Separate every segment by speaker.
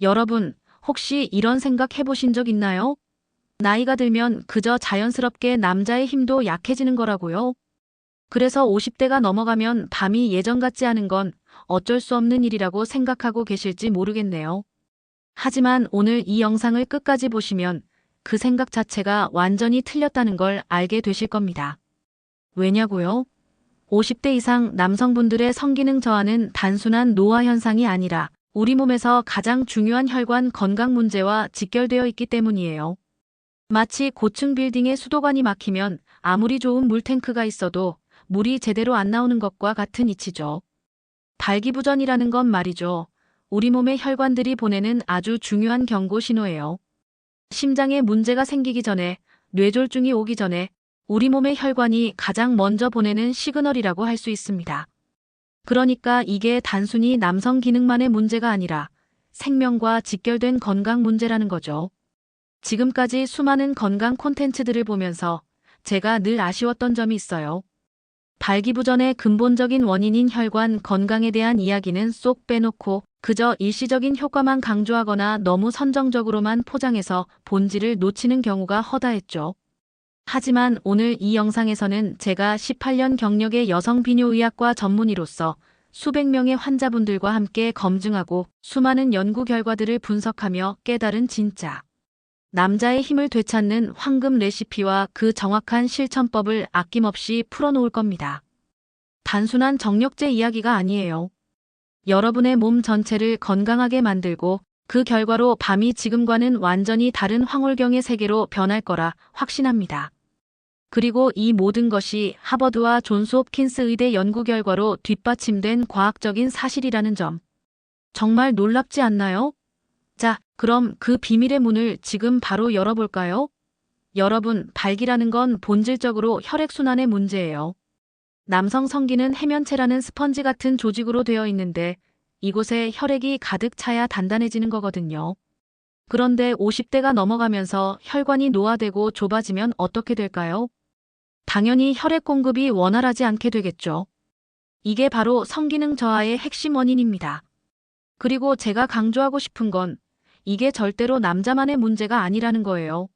Speaker 1: 여러분, 혹시 이런 생각 해보신 적 있나요? 나이가 들면 그저 자연스럽게 남자의 힘도 약해지는 거라고요. 그래서 50대가 넘어가면 밤이 예전 같지 않은 건 어쩔 수 없는 일이라고 생각하고 계실지 모르겠네요. 하지만 오늘 이 영상을 끝까지 보시면 그 생각 자체가 완전히 틀렸다는 걸 알게 되실 겁니다. 왜냐고요? 50대 이상 남성분들의 성기능 저하는 단순한 노화 현상이 아니라 우리 몸에서 가장 중요한 혈관 건강 문제와 직결되어 있기 때문이에요. 마치 고층 빌딩의 수도관이 막히면 아무리 좋은 물탱크가 있어도 물이 제대로 안 나오는 것과 같은 이치죠. 발기부전이라는 건 말이죠. 우리 몸의 혈관들이 보내는 아주 중요한 경고 신호예요. 심장에 문제가 생기기 전에, 뇌졸중이 오기 전에 우리 몸의 혈관이 가장 먼저 보내는 시그널이라고 할 수 있습니다. 그러니까 이게 단순히 남성 기능만의 문제가 아니라 생명과 직결된 건강 문제라는 거죠. 지금까지 수많은 건강 콘텐츠들을 보면서 제가 늘 아쉬웠던 점이 있어요. 발기부전의 근본적인 원인인 혈관 건강에 대한 이야기는 쏙 빼놓고 그저 일시적인 효과만 강조하거나 너무 선정적으로만 포장해서 본질을 놓치는 경우가 허다했죠. 하지만 오늘 이 영상에서는 제가 18년 경력의 여성 비뇨의학과 전문의로서 수백 명의 환자분들과 함께 검증하고 수많은 연구 결과들을 분석하며 깨달은 진짜 남자의 힘을 되찾는 황금 레시피와 그 정확한 실천법을 아낌없이 풀어놓을 겁니다. 단순한 정력제 이야기가 아니에요. 여러분의 몸 전체를 건강하게 만들고 그 결과로 밤이 지금과는 완전히 다른 황홀경의 세계로 변할 거라 확신합니다. 그리고 이 모든 것이 하버드와 존스 홉킨스 의대 연구 결과로 뒷받침된 과학적인 사실이라는 점. 정말 놀랍지 않나요? 자, 그럼 그 비밀의 문을 지금 바로 열어볼까요? 여러분, 발기라는 건 본질적으로 혈액순환의 문제예요. 남성 성기는 해면체라는 스펀지 같은 조직으로 되어 있는데 이곳에 혈액이 가득 차야 단단해지는 거거든요. 그런데 50대가 넘어가면서 혈관이 노화되고 좁아지면 어떻게 될까요? 당연히 혈액 공급이 원활하지 않게 되겠죠. 이게 바로 성기능 저하의 핵심 원인입니다. 그리고 제가 강조하고 싶은 건 이게 절대로 남자만의 문제가 아니라는 거예요.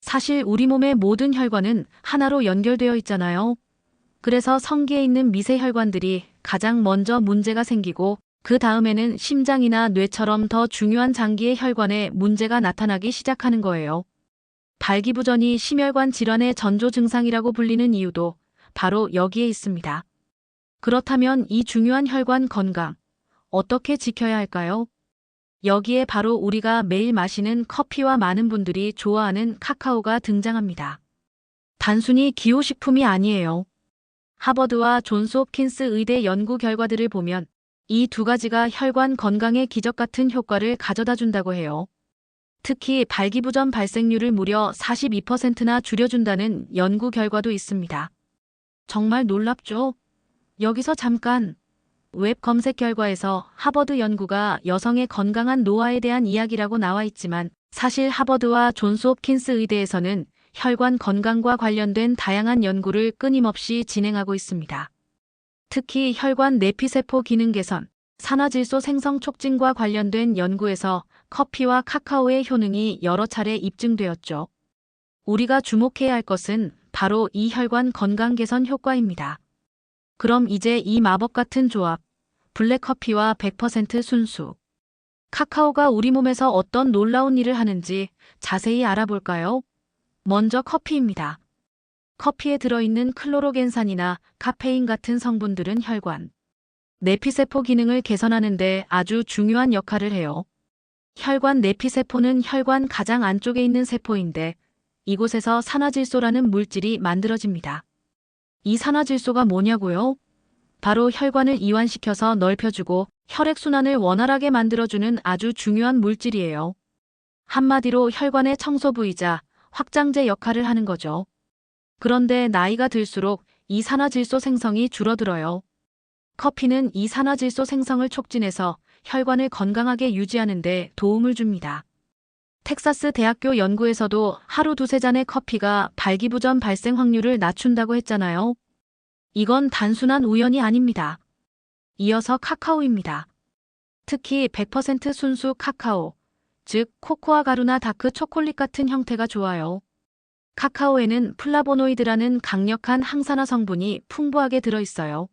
Speaker 1: 사실 우리 몸의 모든 혈관은 하나로 연결되어 있잖아요. 그래서 성기에 있는 미세 혈관들이 가장 먼저 문제가 생기고 그 다음에는 심장이나 뇌처럼 더 중요한 장기의 혈관에 문제가 나타나기 시작하는 거예요. 발기부전이 심혈관 질환의 전조 증상이라고 불리는 이유도 바로 여기에 있습니다. 그렇다면 이 중요한 혈관 건강, 어떻게 지켜야 할까요? 여기에 바로 우리가 매일 마시는 커피와 많은 분들이 좋아하는 카카오가 등장합니다. 단순히 기호식품이 아니에요. 하버드와 존스 홉킨스 의대 연구 결과들을 보면 이 두 가지가 혈관 건강에 기적 같은 효과를 가져다 준다고 해요. 특히 발기부전 발생률을 무려 42%나 줄여준다는 연구 결과도 있습니다. 정말 놀랍죠? 여기서 잠깐 웹 검색 결과에서 하버드 연구가 여성의 건강한 노화에 대한 이야기라고 나와 있지만 사실 하버드와 존스 홉킨스 의대에서는 혈관 건강과 관련된 다양한 연구를 끊임없이 진행하고 있습니다. 특히 혈관 내피세포 기능 개선, 산화질소 생성 촉진과 관련된 연구에서 커피와 카카오의 효능이 여러 차례 입증되었죠. 우리가 주목해야 할 것은 바로 이 혈관 건강 개선 효과입니다. 그럼 이제 이 마법 같은 조합, 블랙커피와 100% 순수 카카오가 우리 몸에서 어떤 놀라운 일을 하는지 자세히 알아볼까요? 먼저 커피입니다. 커피에 들어있는 클로로겐산이나 카페인 같은 성분들은 혈관, 내피세포 기능을 개선하는 데 아주 중요한 역할을 해요. 혈관 내피세포는 혈관 가장 안쪽에 있는 세포인데 이곳에서 산화질소라는 물질이 만들어집니다. 이 산화질소가 뭐냐고요? 바로 혈관을 이완시켜서 넓혀주고 혈액순환을 원활하게 만들어주는 아주 중요한 물질이에요. 한마디로 혈관의 청소부이자 확장제 역할을 하는 거죠. 그런데 나이가 들수록 이 산화질소 생성이 줄어들어요. 커피는 이 산화질소 생성을 촉진해서 혈관을 건강하게 유지하는 데 도움을 줍니다. 텍사스 대학교 연구에서도 하루 두세 잔의 커피가 발기부전 발생 확률을 낮춘다고 했잖아요. 이건 단순한 우연이 아닙니다. 이어서 카카오입니다. 특히 100% 순수 카카오, 즉 코코아 가루나 다크 초콜릿 같은 형태가 좋아요. 카카오에는 플라보노이드라는 강력한 항산화 성분이 풍부하게 들어있어요.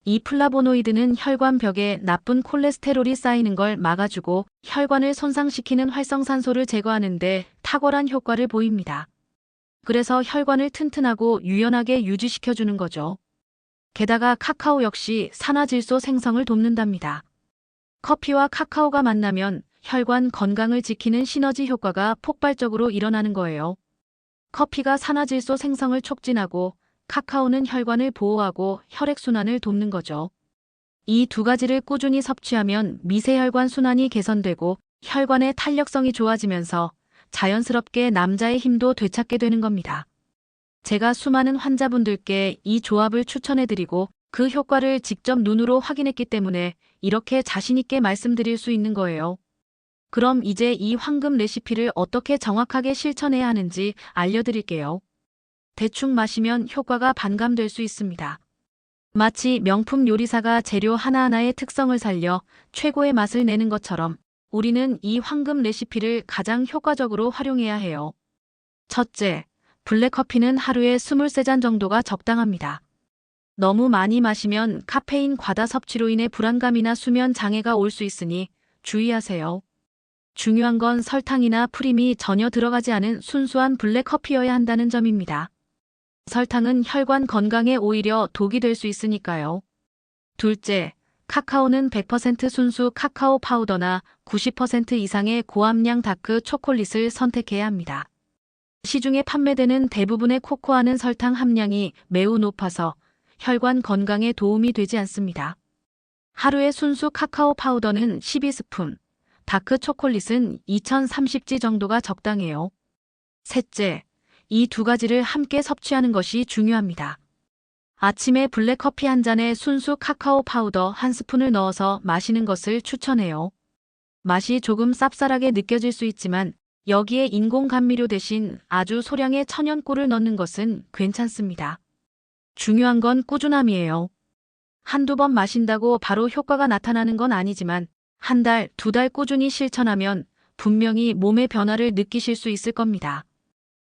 Speaker 1: 이 플라보노이드는 혈관벽에 나쁜 콜레스테롤이 쌓이는 걸 막아주고 혈관을 손상시키는 활성산소를 제거하는 데 탁월한 효과를 보입니다. 그래서 혈관을 튼튼하고 유연하게 유지시켜주는 거죠. 게다가 카카오 역시 산화질소 생성을 돕는답니다. 커피와 카카오가 만나면 혈관 건강을 지키는 시너지 효과가 폭발적으로 일어나는 거예요. 커피가 산화질소 생성을 촉진하고 카카오는 혈관을 보호하고 혈액순환을 돕는 거죠. 이 두 가지를 꾸준히 섭취하면 미세혈관 순환이 개선되고 혈관의 탄력성이 좋아지면서 자연스럽게 남자의 힘도 되찾게 되는 겁니다. 제가 수많은 환자분들께 이 조합을 추천해드리고 그 효과를 직접 눈으로 확인했기 때문에 이렇게 자신있게 말씀드릴 수 있는 거예요. 그럼 이제 이 황금 레시피를 어떻게 정확하게 실천해야 하는지 알려드릴게요. 대충 마시면 효과가 반감될 수 있습니다. 마치 명품 요리사가 재료 하나하나의 특성을 살려 최고의 맛을 내는 것처럼 우리는 이 황금 레시피를 가장 효과적으로 활용해야 해요. 첫째, 블랙커피는 하루에 23잔 정도가 적당합니다. 너무 많이 마시면 카페인 과다 섭취로 인해 불안감이나 수면 장애가 올 수 있으니 주의하세요. 중요한 건 설탕이나 프림이 전혀 들어가지 않은 순수한 블랙커피여야 한다는 점입니다. 설탕은 혈관 건강에 오히려 독이 될 수 있으니까요. 둘째, 카카오는 100% 순수 카카오 파우더나 90% 이상의 고함량 다크 초콜릿을 선택해야 합니다. 시중에 판매되는 대부분의 코코아는 설탕 함량이 매우 높아서 혈관 건강에 도움이 되지 않습니다. 하루에 순수 카카오 파우더는 12스푼, 다크 초콜릿은 2030지 정도가 적당해요. 셋째, 이 두 가지를 함께 섭취하는 것이 중요합니다. 아침에 블랙커피 한 잔에 순수 카카오 파우더 한 스푼을 넣어서 마시는 것을 추천해요. 맛이 조금 쌉쌀하게 느껴질 수 있지만 여기에 인공 감미료 대신 아주 소량의 천연꿀을 넣는 것은 괜찮습니다. 중요한 건 꾸준함이에요. 한두 번 마신다고 바로 효과가 나타나는 건 아니지만 한 달, 두 달 꾸준히 실천하면 분명히 몸의 변화를 느끼실 수 있을 겁니다.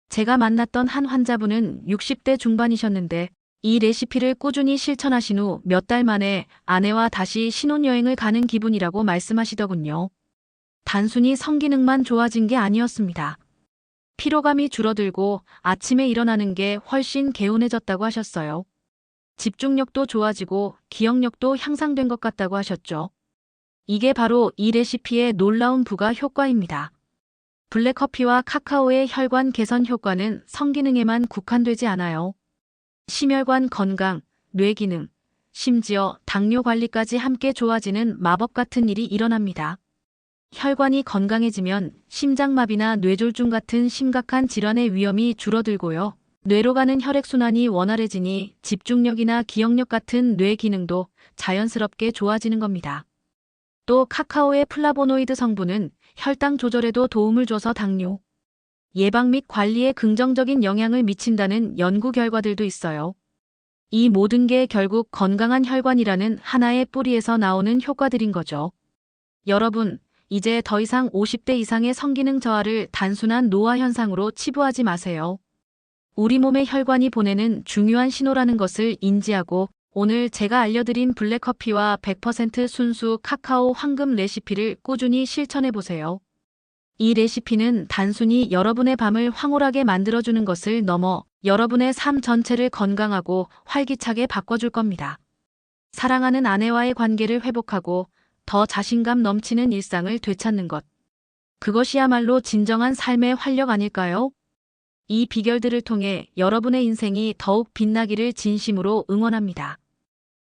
Speaker 1: 제가 만났던 한 환자분은 60대 중반이셨는데 이 레시피를 꾸준히 실천하신 후 몇 달 만에 아내와 다시 신혼여행을 가는 기분이라고 말씀하시더군요. 단순히 성기능만 좋아진 게 아니었습니다. 피로감이 줄어들고 아침에 일어나는 게 훨씬 개운해졌다고 하셨어요. 집중력도 좋아지고 기억력도 향상된 것 같다고 하셨죠. 이게 바로 이 레시피의 놀라운 부가 효과입니다. 블랙커피와 카카오의 혈관 개선 효과는 성기능에만 국한되지 않아요. 심혈관 건강, 뇌기능, 심지어 당뇨 관리까지 함께 좋아지는 마법 같은 일이 일어납니다. 혈관이 건강해지면 심장마비나 뇌졸중 같은 심각한 질환의 위험이 줄어들고요. 뇌로 가는 혈액순환이 원활해지니 집중력이나 기억력 같은 뇌 기능도 자연스럽게 좋아지는 겁니다. 또 카카오의 플라보노이드 성분은 혈당 조절에도 도움을 줘서 당뇨 예방 및 관리에 긍정적인 영향을 미친다는 연구 결과들도 있어요. 이 모든 게 결국 건강한 혈관이라는 하나의 뿌리에서 나오는 효과들인 거죠. 여러분, 이제 더 이상 50대 이상의 성기능 저하를 단순한 노화 현상으로 치부하지 마세요. 우리 몸의 혈관이 보내는 중요한 신호라는 것을 인지하고 오늘 제가 알려드린 블랙커피와 100% 순수 카카오 황금 레시피를 꾸준히 실천해보세요. 이 레시피는 단순히 여러분의 밤을 황홀하게 만들어주는 것을 넘어 여러분의 삶 전체를 건강하고 활기차게 바꿔줄 겁니다. 사랑하는 아내와의 관계를 회복하고 더 자신감 넘치는 일상을 되찾는 것. 그것이야말로 진정한 삶의 활력 아닐까요? 이 비결들을 통해 여러분의 인생이 더욱 빛나기를 진심으로 응원합니다.